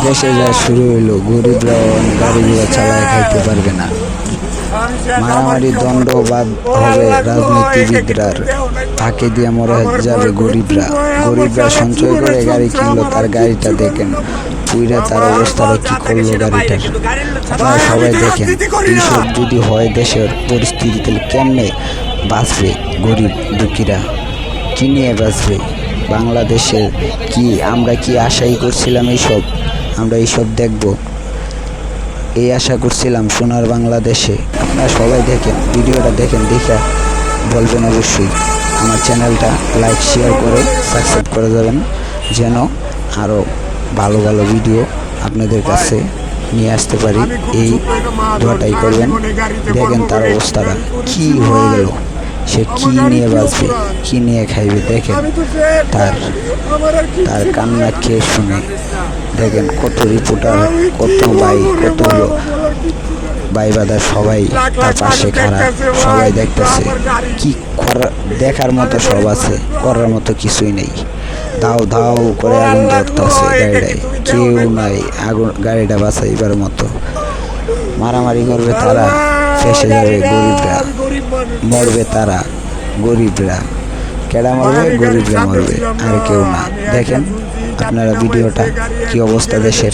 দেশে যা শুরু হইলো, গরিবরাও গাড়ি ঘোড়া চালায় খাইতে পারবে না। মারামারি দণ্ডবাদ হবে রাজনীতিবিদরার, ফাঁকে দিয়ে মরে যাবে গরিবরা। গরিবরা সঞ্চয় করে গাড়ি কিনলো, তার গাড়িটা দেখেন পুইরা তার অবস্থাটা কি করলো গাড়িটার। আপনারা সবাই দেখেন, এইসব যদি হয় দেশের পরিস্থিতি, তাহলে কেমনে বাঁচবে গরিব দুঃখীরা, কি নিয়ে বাঁচবে? বাংলাদেশের কি আমরা কি আশাই করছিলাম এইসব? আমরা এইসব দেখব এই আশা করছিলাম সোনার বাংলাদেশে? আপনারা সবাই দেখেন, ভিডিওটা দেখেন, দেখা বলবেন অবশ্যই। আমার চ্যানেলটা লাইক শেয়ার করে সাবস্ক্রাইব করে যাবেন, যেন আরও ভালো ভালো ভিডিও আপনাদের কাছে নিয়ে আসতে পারি। এই দোয়াটাই করবেন। দেখেন তার অবস্থাটা কি হয়ে গেল, সে কি নিয়ে বাঁচবে, কি নিয়ে খাইবে? দেখেন তার কান্না খেয়ে শুনে দেখেন কত রিপোর্টার, কত কত ভাই বাদার সবাই তার পাশে খারাপ, সবাই দেখতেছে। কি দেখার মতো সব আছে, করার মতো কিছুই নেই। দাও দাও করে আগুন ধরতেছে গাড়িটায়, কেউ নাই আগুন গাড়িটা বাঁচাইবার মতো। মারামারি করবে তারা, ফেসে যাবে গরিবরা, মরবে তারা গরিবরা। কেডা মরবে? গরিবরা মরবে, আর কেউ না। দেখেন আপনারা ভিডিওটা কি অবস্থা দেশের।